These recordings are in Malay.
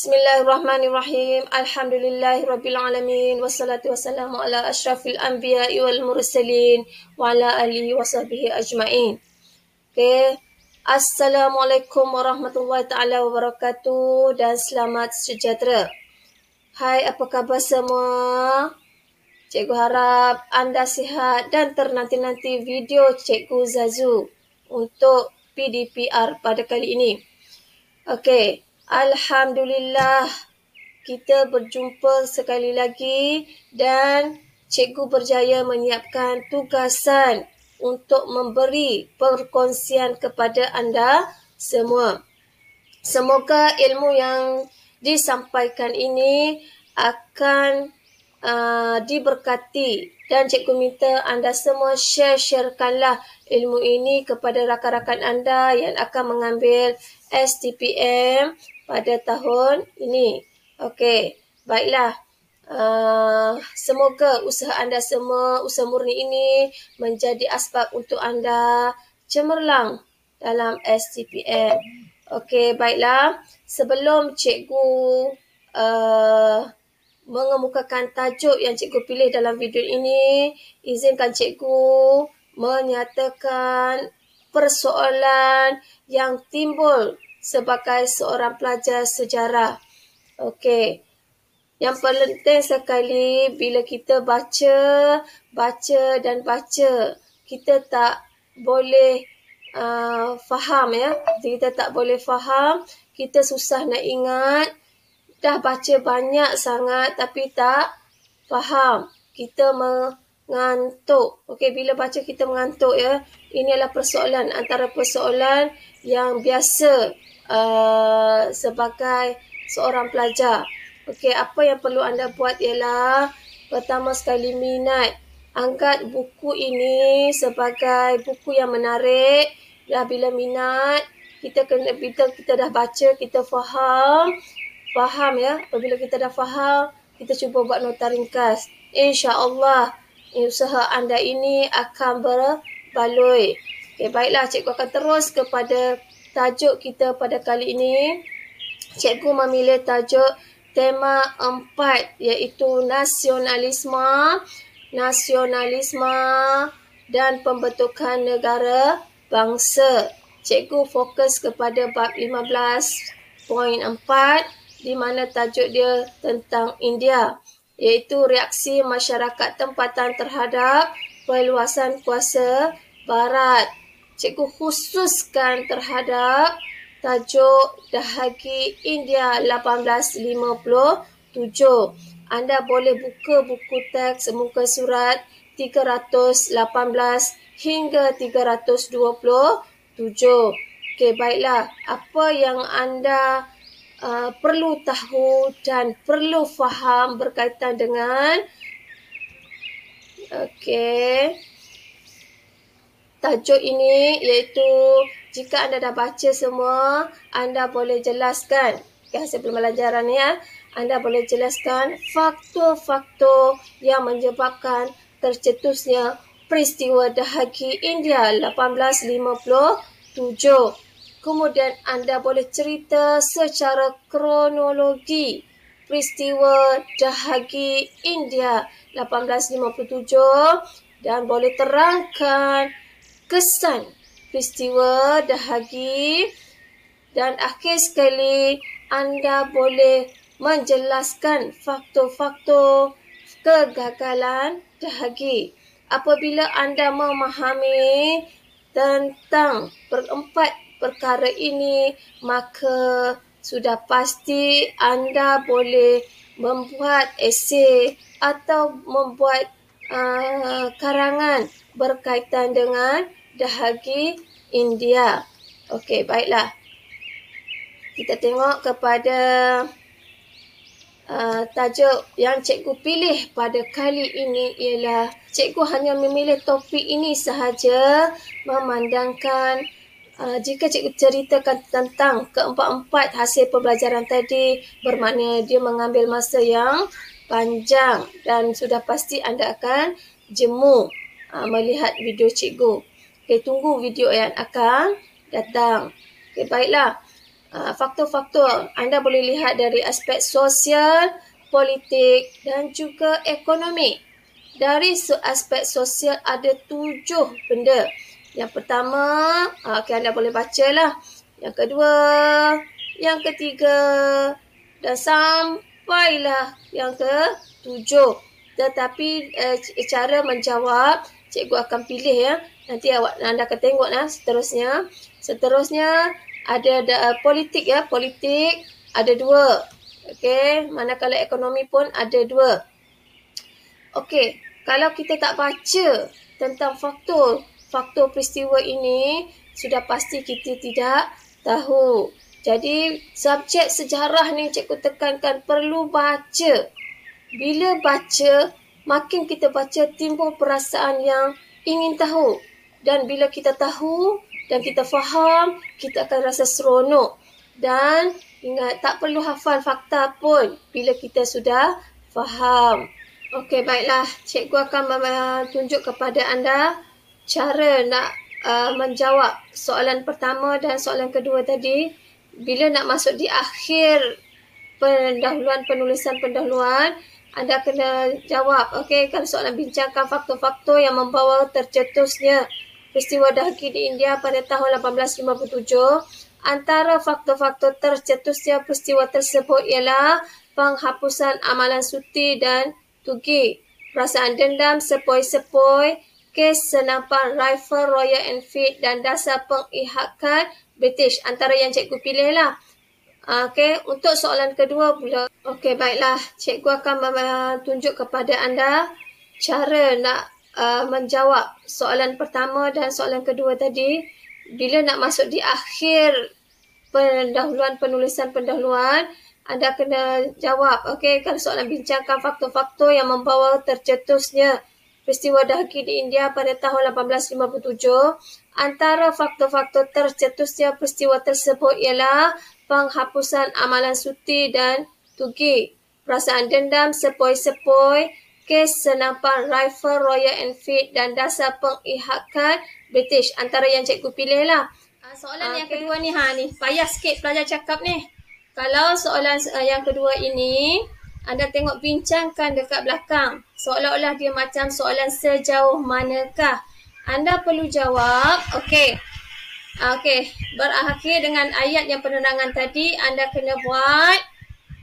Bismillahirrahmanirrahim. Alhamdulillahirrabbilalamin. Wassalatu wassalamu ala ashrafil anbiya'i wal mursalin wa ala alihi wa sahbihi ajma'in. Okay. Assalamualaikum warahmatullahi ta'ala wabarakatuh dan selamat sejahtera. Hai, apa khabar semua? Cikgu harap anda sihat dan ternanti-nanti video Cikgu Zazu untuk PDPR pada kali ini. Okey. Alhamdulillah, kita berjumpa sekali lagi dan cikgu berjaya menyiapkan tugasan untuk memberi perkongsian kepada anda semua. Semoga ilmu yang disampaikan ini akan diberkati dan cikgu minta anda semua sharekanlah ilmu ini kepada rakan-rakan anda yang akan mengambil STPM pada tahun ini. Okey, baiklah. Semoga usaha anda semua, usaha murni ini menjadi asbab untuk anda cemerlang dalam STPM. Okey, baiklah. Sebelum cikgu mengemukakan tajuk yang cikgu pilih dalam video ini, izinkan cikgu menyatakan persoalan yang timbul sebagai seorang pelajar sejarah. Okey. Yang penting sekali bila kita baca, kita tak boleh faham ya. Kita tak boleh faham, kita susah nak ingat. Dah baca banyak sangat tapi tak faham. Kita mengantuk. Okey, bila baca kita mengantuk ya. Ini adalah persoalan, antara persoalan yang biasa sebagai seorang pelajar. Okey, apa yang perlu anda buat ialah pertama sekali minat. Anggap buku ini sebagai buku yang menarik. Dah bila minat, kita dah baca, kita faham ya. Apabila kita dah faham, kita cuba buat nota ringkas. InsyaAllah, usaha anda ini akan berbaloi. Okay, baiklah, cikgu akan terus kepada tajuk kita pada kali ini. Cikgu memilih tajuk tema 4 iaitu nasionalisme dan pembentukan negara bangsa. Cikgu fokus kepada bab 15.4 di mana tajuk dia tentang India, iaitu reaksi masyarakat tempatan terhadap perluasan kuasa Barat. Cikgu khususkan terhadap tajuk Dahagi India 1857. Anda boleh buka buku teks muka surat 318 hingga 327. Okey, baiklah. Apa yang anda perlu tahu dan perlu faham berkaitan dengan tajuk ini, iaitu jika anda dah baca semua, anda boleh jelaskan hasil pembelajaran ya. Anda boleh jelaskan faktor-faktor yang menyebabkan tercetusnya peristiwa Dahagi India 1857. Kemudian anda boleh cerita secara kronologi peristiwa Dahagi India 1857 dan boleh terangkan kesan peristiwa Dahagi, dan akhir sekali anda boleh menjelaskan faktor-faktor kegagalan Dahagi. Apabila anda memahami tentang perempat perkara ini, maka sudah pasti anda boleh membuat esei atau membuat karangan berkaitan dengan Dahagi India. Okey, baiklah. Kita tengok kepada tajuk yang cikgu pilih pada kali ini ialah cikgu hanya memilih topik ini sahaja memandangkan jika cikgu ceritakan tentang keempat-empat hasil pembelajaran tadi, bermakna dia mengambil masa yang panjang dan sudah pasti anda akan jemu melihat video cikgu. Okey, tunggu video yang akan datang. Okey, baiklah. faktor-faktor anda boleh lihat dari aspek sosial, politik dan juga ekonomi. Dari aspek sosial ada 7 benda. Yang pertama, anda boleh bacalah. Yang kedua, yang ketiga dan sampailah yang ke-7. Tetapi cara menjawab, cikgu akan pilih ya. Nanti anda akan tengok seterusnya. Seterusnya ada politik ya. Politik ada 2. Okey, manakala ekonomi pun ada 2. Okey, kalau kita tak baca tentang faktor peristiwa ini, sudah pasti kita tidak tahu. Jadi, subjek sejarah ni cikgu tekankan perlu baca. Bila baca, makin kita baca timbul perasaan yang ingin tahu. Dan bila kita tahu dan kita faham, kita akan rasa seronok. Dan ingat, tak perlu hafal fakta pun bila kita sudah faham. Okey, baiklah. Cikgu akan tunjuk kepada anda cara nak menjawab soalan pertama dan soalan kedua tadi. Bila nak masuk di akhir penulisan pendahuluan, anda kena jawab. Okey, kalau soalan bincangkan faktor-faktor yang membawa tercetusnya peristiwa dahaki di India pada tahun 1857. Antara faktor-faktor tercetusnya peristiwa tersebut ialah penghapusan amalan suti dan tugi, perasaan dendam sepoi-sepoi, kes senapan rifle Royal Enfield dan dasar pengihakan British. Antara yang cikgu pilih lah. Okey, untuk soalan kedua pula. Okey, baiklah. Cikgu akan tunjuk kepada anda cara nak menjawab soalan pertama dan soalan kedua tadi. Bila nak masuk di akhir penulisan pendahuluan, anda kena jawab. Okey, kalau soalan bincangkan faktor-faktor yang membawa tercetusnya peristiwa dahaki di India pada tahun 1857. Antara faktor-faktor tercetusnya peristiwa tersebut ialah penghapusan amalan suti dan tugi, perasaan dendam sepoi-sepoi, kes senapan rifle Royal Enfield dan dasar pengihakan British. Antara yang cikgu pilih lah. Soalan yang kedua ni, payah sikit pelajar cakap ni. Kalau soalan yang kedua ini, anda tengok bincangkan dekat belakang. Seolah-olah dia macam soalan sejauh manakah. Anda perlu jawab. Okey. Berakhir dengan ayat yang penerangan tadi, anda kena buat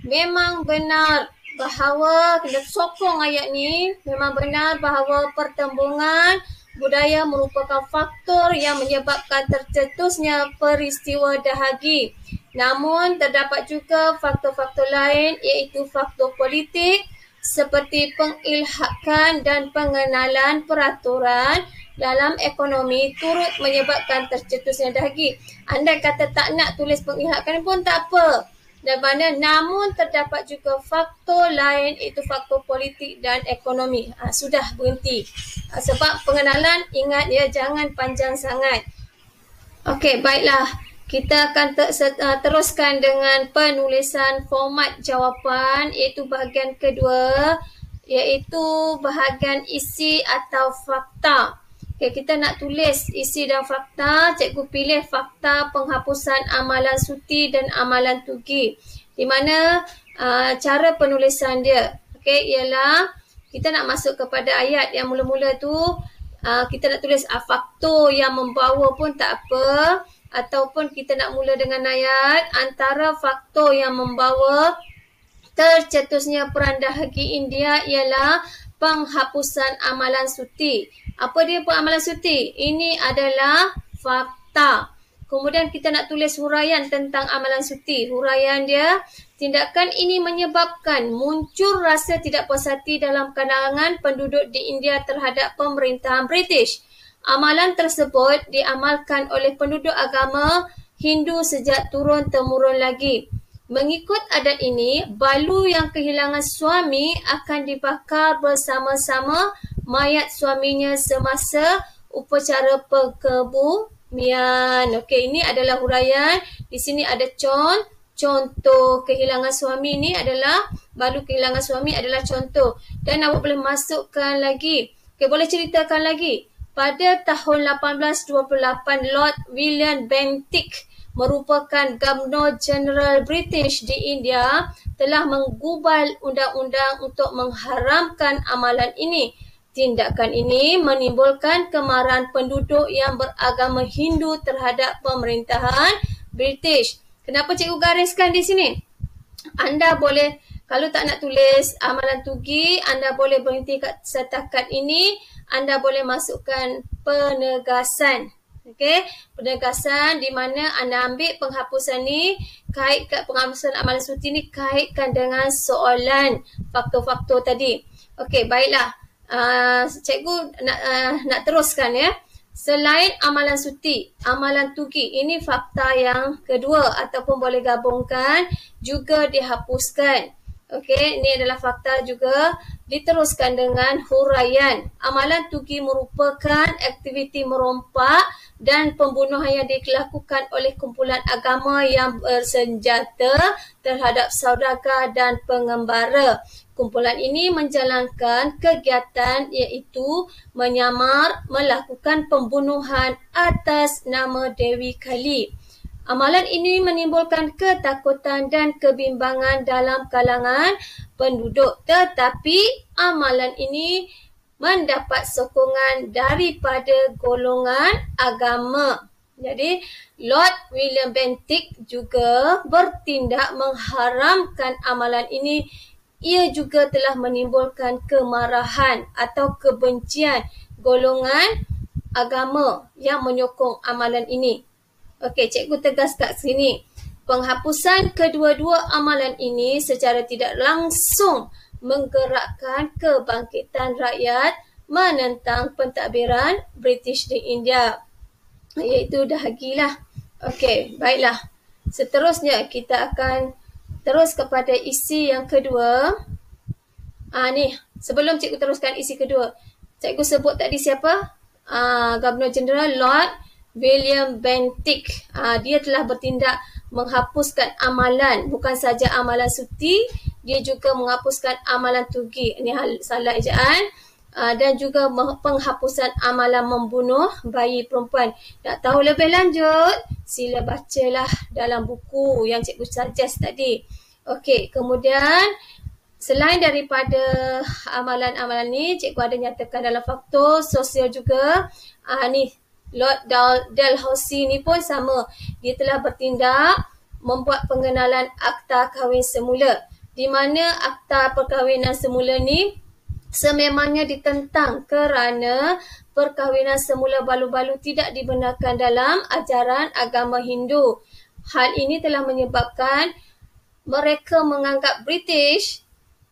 memang benar bahawa, kena sokong ayat ni, memang benar bahawa pertembungan budaya merupakan faktor yang menyebabkan tercetusnya peristiwa dahaki. Namun, terdapat juga faktor-faktor lain iaitu faktor politik seperti pengilhakan dan pengenalan peraturan dalam ekonomi turut menyebabkan tercetusnya dahaki. Anda kata tak nak tulis pengilhakan pun tak apa. Dan mana, namun terdapat juga faktor lain iaitu faktor politik dan ekonomi. Sudah berhenti. Sebab pengenalan, ingat ya, jangan panjang sangat. Okey, baiklah. Kita akan teruskan dengan penulisan format jawapan iaitu bahagian kedua, iaitu bahagian isi atau fakta. Okay, kita nak tulis isi dan fakta. Cikgu pilih fakta penghapusan amalan suti dan amalan tugi. Di mana cara penulisan dia, okay, ialah kita nak masuk kepada ayat yang mula-mula tu. Kita nak tulis faktor yang membawa pun tak apa. Ataupun kita nak mula dengan ayat. Antara faktor yang membawa tercetusnya perang dahaki India ialah penghapusan amalan suti. Apa dia amalan suti? Ini adalah fakta. Kemudian kita nak tulis huraian tentang amalan suti. Huraian dia, tindakan ini menyebabkan muncul rasa tidak puas hati dalam kalangan penduduk di India terhadap pemerintahan British. Amalan tersebut diamalkan oleh penduduk agama Hindu sejak turun-temurun lagi. Mengikut adat ini, balu yang kehilangan suami akan dibakar bersama-sama mayat suaminya semasa upacara perkebumian. Okey, ini adalah huraian. Di sini ada contoh kehilangan suami ni adalah, balu kehilangan suami adalah contoh. Dan awak boleh masukkan lagi. Okey, boleh ceritakan lagi. Pada tahun 1828, Lord William Bentinck merupakan Governor General British di India, telah menggubal undang-undang untuk mengharamkan amalan ini. Tindakan ini menimbulkan kemarahan penduduk yang beragama Hindu terhadap pemerintahan British. Kenapa cikgu gariskan di sini? Anda boleh, kalau tak nak tulis amalan tugi, anda boleh berhenti kat setakat ini. Anda boleh masukkan penegasan. Okey, penegasan di mana anda ambil penghapusan ni, kaitkan penghapusan amalan suci ni kaitkan dengan soalan faktor-faktor tadi. Okey, baiklah. Cikgu nak teruskan ya. Selain amalan suci, amalan tugi, ini fakta yang kedua ataupun boleh gabungkan, juga dihapuskan. Okey, ini adalah fakta juga. Diteruskan dengan huraian. Amalan tugi merupakan aktiviti merompak dan pembunuhan yang dilakukan oleh kumpulan agama yang bersenjata terhadap saudagar dan pengembara. Kumpulan ini menjalankan kegiatan iaitu menyamar melakukan pembunuhan atas nama Dewi Kali. Amalan ini menimbulkan ketakutan dan kebimbangan dalam kalangan penduduk, tetapi amalan ini mendapat sokongan daripada golongan agama. Jadi, Lord William Bentinck juga bertindak mengharamkan amalan ini. Ia juga telah menimbulkan kemarahan atau kebencian golongan agama yang menyokong amalan ini. Okey, cikgu tegas kat sini. Penghapusan kedua-dua amalan ini secara tidak langsung menggerakkan kebangkitan rakyat menentang pentadbiran British di India. Iaitu dahagilah. Okey, baiklah. Seterusnya kita akan terus kepada isi yang kedua. Ni, sebelum cikgu teruskan isi kedua, cikgu sebut tadi siapa? Governor General Lord William Bentinck. Dia telah bertindak menghapuskan amalan, bukan saja amalan suci, dia juga menghapuskan amalan tugi. Ini salah ejaan. Dan juga penghapusan amalan membunuh bayi perempuan. Nak tahu lebih lanjut, sila bacalah dalam buku yang cikgu suggest tadi. Okey, kemudian selain daripada amalan-amalan ni, cikgu ada nyatakan dalam faktor sosial juga. Ni, Lord Dalhousie ni pun sama. Dia telah bertindak membuat pengenalan akta kahwin semula. Di mana akta perkahwinan semula ni sememangnya ditentang kerana perkahwinan semula balu-balu tidak dibenarkan dalam ajaran agama Hindu. Hal ini telah menyebabkan mereka menganggap British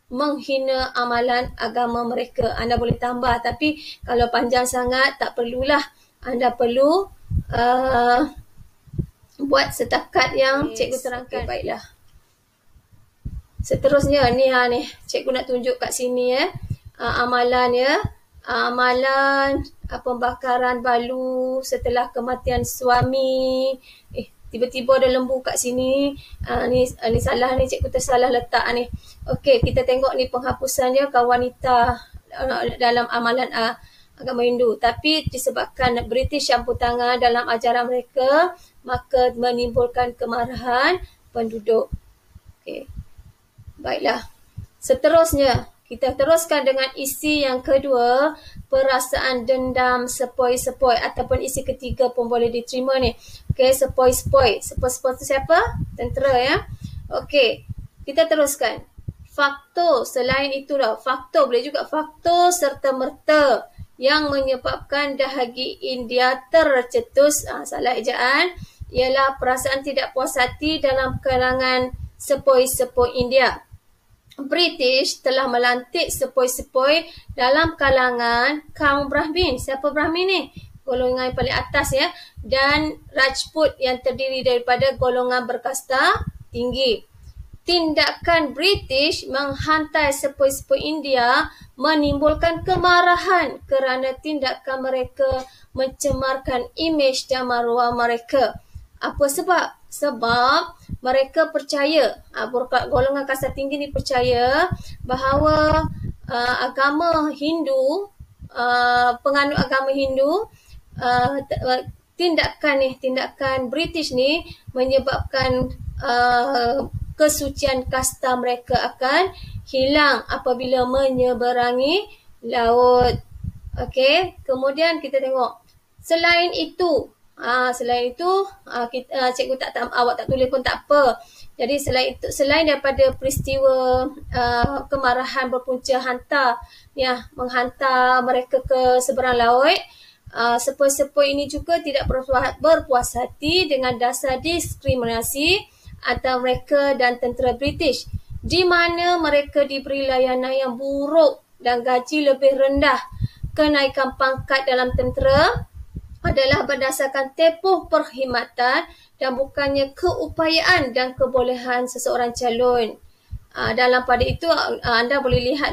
menghina amalan agama mereka. Anda boleh tambah, tapi kalau panjang sangat tak perlulah. Anda perlu buat setakat yang cikgu terangkan. Baiklah. Seterusnya ni cikgu nak tunjuk kat sini amalan amalan pembakaran balu setelah kematian suami. Tiba-tiba ada lembu kat sini. Ni salah ni, cikgu tersalah letak ni. Okey, kita tengok ni penghapusannya kaum wanita dalam amalan agama Hindu. Tapi disebabkan British campur tangan dalam ajaran mereka, maka menimbulkan kemarahan penduduk. Okey. Baiklah. Seterusnya, kita teruskan dengan isi yang kedua, perasaan dendam sepoi-sepoi, ataupun isi ketiga pun boleh diterima ni. Okey, sepoi-sepoi. Sepoi-sepoi tu siapa? Tentera ya. Okey, kita teruskan. Faktor selain itu faktor boleh juga faktor serta-merta yang menyebabkan dahagi India tercetus, salah ejaan, ialah perasaan tidak puas hati dalam kalangan sepoi-sepoi India. British telah melantik sepoi-sepoi dalam kalangan kaum Brahmin. Siapa Brahmin ni? Golongan yang paling atas ya. Dan Rajput yang terdiri daripada golongan berkasta tinggi. Tindakan British menghantai sepoi-sepoi India menimbulkan kemarahan kerana tindakan mereka mencemarkan imej dan maruah mereka. Apa sebab? Sebab mereka percaya, golongan kasta tinggi ni percaya bahawa agama Hindu, penganut agama Hindu tindakan British ni menyebabkan kesucian kasta mereka akan hilang apabila menyeberangi laut. Okey, kemudian kita tengok selain itu, cikgu awak tak tulis pun tak apa. Jadi selain daripada peristiwa kemarahan berpunca hantar, menghantar mereka ke seberang laut, sepoi-sepoi ini juga tidak berpuas hati dengan dasar diskriminasi antara mereka dan tentera British, di mana mereka diberi layanan yang buruk dan gaji lebih rendah. Kenaikan pangkat dalam tentera adalah berdasarkan tempoh perkhidmatan dan bukannya keupayaan dan kebolehan seseorang calon. Dalam pada itu anda boleh lihat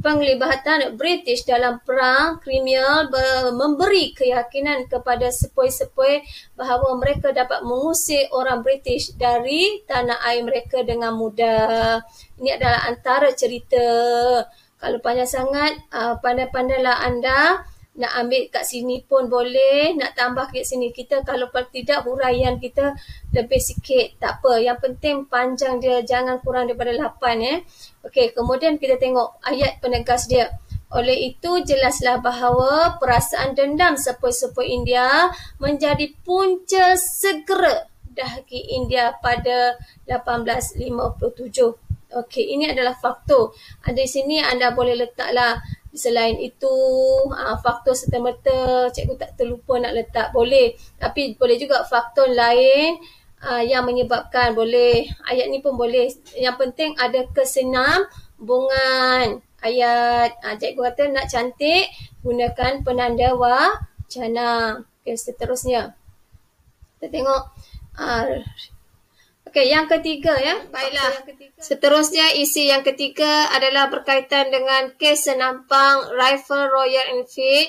penglibatan British dalam perang Crimea memberi keyakinan kepada sepoi-sepoi bahawa mereka dapat mengusir orang British dari tanah air mereka dengan mudah. Ini adalah antara cerita. Kalau panjang sangat, pandai-pandailah anda. Nak ambil kat sini pun boleh, nak tambah kat sini. Kita kalau tidak huraian kita lebih sikit, tak apa. Yang penting panjang dia, jangan kurang daripada 8 Okey, kemudian kita tengok ayat penegas dia. Oleh itu jelaslah bahawa perasaan dendam sepoi-sepoi India menjadi punca segera dahki India pada 1857. Okey, ini adalah faktor. Di sini anda boleh letaklah. Selain itu, faktor serta-merta cikgu tak terlupa nak letak, boleh. Tapi boleh juga faktor lain yang menyebabkan, boleh. Ayat ni pun boleh. Yang penting ada kesinambungan ayat. Cikgu kata nak cantik, gunakan penanda wacana. Okay, seterusnya. Kita tengok. Okey, yang ketiga Baiklah. Seterusnya isi yang ketiga adalah berkaitan dengan kes senampang rifle Royal Enfield.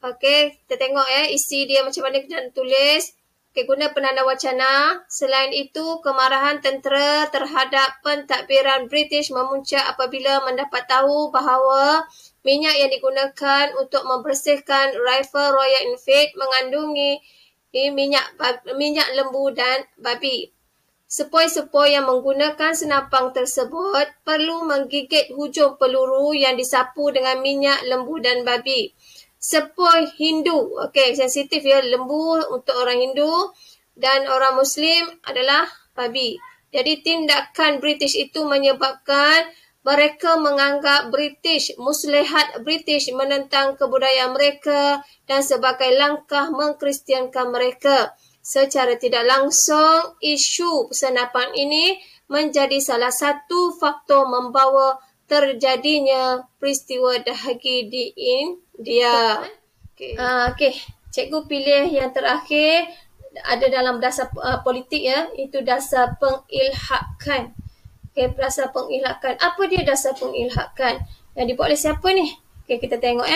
Okey, kita tengok isi dia macam mana kita tulis. Okey, guna penanda wacana. Selain itu, kemarahan tentera terhadap pentadbiran British memuncak apabila mendapat tahu bahawa minyak yang digunakan untuk membersihkan rifle Royal Enfield mengandungi minyak lembu dan babi. Sepoi-sepoi yang menggunakan senapang tersebut perlu menggigit hujung peluru yang disapu dengan minyak lembu dan babi. Sepoi Hindu, okey, sensitif lembu untuk orang Hindu dan orang Muslim adalah babi. Jadi tindakan British itu menyebabkan mereka menganggap muslihat British menentang kebudayaan mereka dan sebagai langkah mengkristiankan mereka. Secara tidak langsung, isu senapan ini menjadi salah satu faktor membawa terjadinya peristiwa dahagi di India. Okey, cikgu pilih yang terakhir, ada dalam dasar politik itu dasar pengilhakan. Okey, dasar pengilhakan. Apa dia dasar pengilhakan? Yang dibuat oleh siapa ni? Okey, kita tengok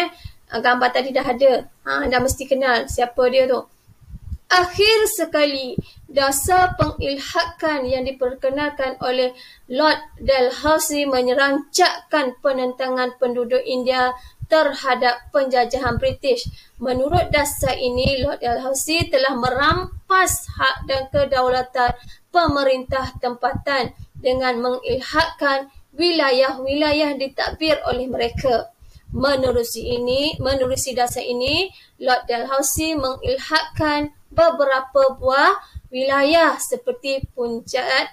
gambar tadi dah ada. Anda mesti kenal siapa dia tu. Akhir sekali, dasar pengilhakan yang diperkenalkan oleh Lord Dalhousie menyerancakkan penentangan penduduk India terhadap penjajahan British. Menurut dasar ini, Lord Dalhousie telah merampas hak dan kedaulatan pemerintah tempatan dengan mengilhakkan wilayah-wilayah ditadbir oleh mereka. Menerusi dasar ini, Lord Dalhousie mengilhakkan beberapa buah wilayah seperti Punjab,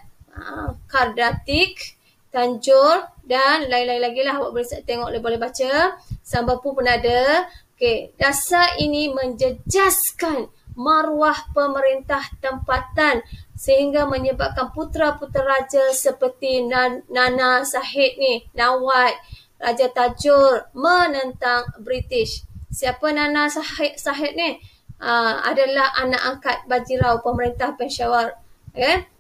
Carnatic, Tanjore dan lain-lain lagi lah. Awak boleh tengok, boleh baca. Sambapur pun ada. Okey, dasar ini menjejaskan maruah pemerintah tempatan sehingga menyebabkan putera-putera raja seperti Nana Sahib ni, Nawat, Raja Tajur menentang British. Siapa Nana Sahib ni? Adalah anak angkat Bajirao pemerintah Peshawar,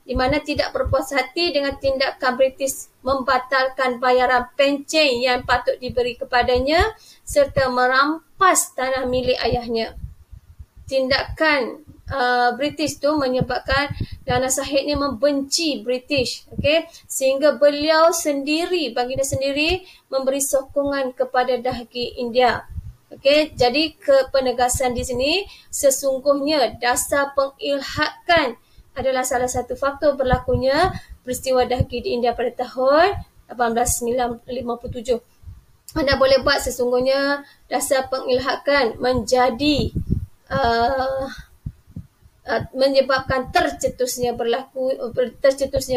di mana tidak berpuas hati dengan tindakan British membatalkan bayaran pencen yang patut diberi kepadanya serta merampas tanah milik ayahnya. Tindakan British tu menyebabkan Nana Sahib ni membenci British, sehingga beliau sendiri, baginda sendiri memberi sokongan kepada dahki India. Okey, jadi penegasan di sini sesungguhnya dasar pengilhakan adalah salah satu faktor berlakunya peristiwa dahki di India pada tahun 1857. Anda boleh buat sesungguhnya dasar pengilhakan menjadi menyebabkan tercetusnya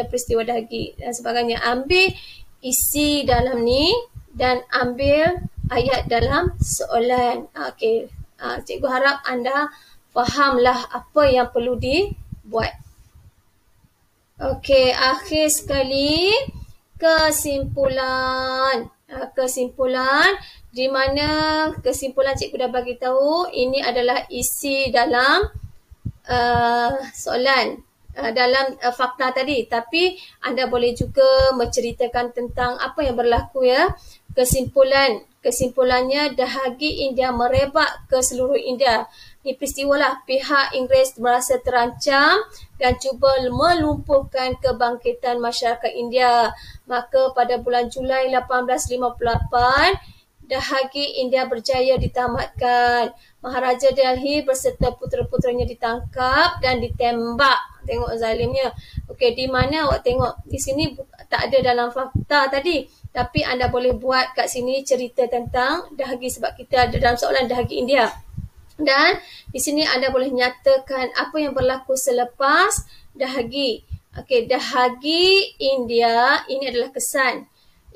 peristiwa dahki dan sebagainya. Ambil isi dalam ni dan ambil ayat dalam soalan. Okey, cikgu harap anda fahamlah apa yang perlu dibuat. Okey, akhir sekali kesimpulan. Kesimpulan di mana kesimpulan cikgu dah bagi tahu ini adalah isi dalam soalan dalam fakta tadi, tapi anda boleh juga menceritakan tentang apa yang berlaku ya. Kesimpulannya dahagi India merebak ke seluruh India. Ini peristiwalah pihak Inggeris merasa terancam dan cuba melumpuhkan kebangkitan masyarakat India. Maka pada bulan Julai 1858 dahagi India berjaya ditamatkan. Maharaja Delhi beserta putera-puteranya ditangkap dan ditembak. Tengok zalimnya. Okey, di mana awak tengok? Di sini tak ada dalam fakta tadi. Tapi anda boleh buat kat sini cerita tentang dahagi sebab kita ada dalam soalan dahagi India. Dan di sini anda boleh nyatakan apa yang berlaku selepas dahagi. Okey, dahagi India ini adalah kesan.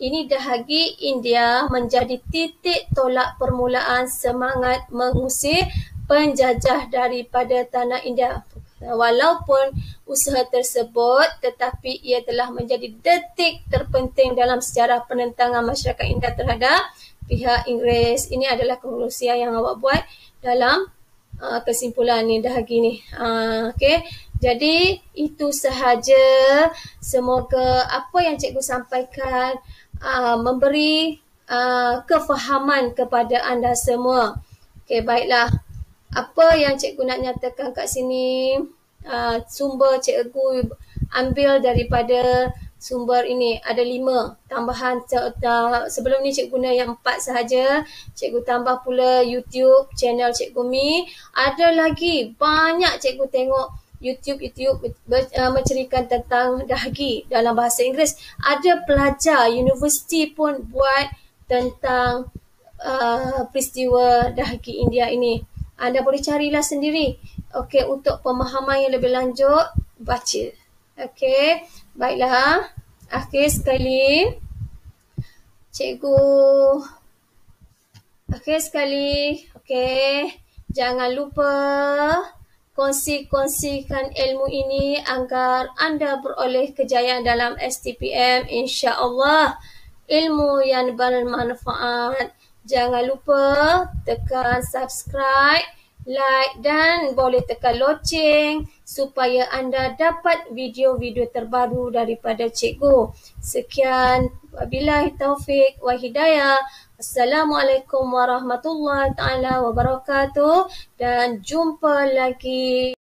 Ini dahagi India menjadi titik tolak permulaan semangat mengusir penjajah daripada tanah India. Walaupun usaha tersebut, tetapi ia telah menjadi detik terpenting dalam sejarah penentangan masyarakat India terhadap pihak Inggeris. Ini adalah konklusi yang awak buat dalam kesimpulan ni dahagi ni. Okey. Jadi itu sahaja. Semoga apa yang cikgu sampaikan memberi kefahaman kepada anda semua. Okey, baiklah. Apa yang cikgu nak nyatakan kat sini, sumber cikgu ambil daripada sumber ini. Ada 5 tambahan. Sebelum ni cikgu guna yang 4 sahaja. Cikgu tambah pula YouTube channel Cikgu Mi. Ada lagi banyak cikgu tengok YouTube menceritakan tentang dahagi dalam bahasa Inggeris. Ada pelajar universiti pun buat tentang peristiwa dahagi India ini. Anda boleh carilah sendiri. Okey, untuk pemahaman yang lebih lanjut, baca. Okey, baiklah. Akhir sekali, okey, jangan lupa kongsikan ilmu ini agar anda beroleh kejayaan dalam STPM, insya-Allah. Ilmu yang bermanfaat. Jangan lupa tekan subscribe, like dan boleh tekan loceng supaya anda dapat video-video terbaru daripada cikgu. Sekian, wabillahi taufik wa hidayah. Assalamualaikum warahmatullahi taala wabarakatuh dan jumpa lagi.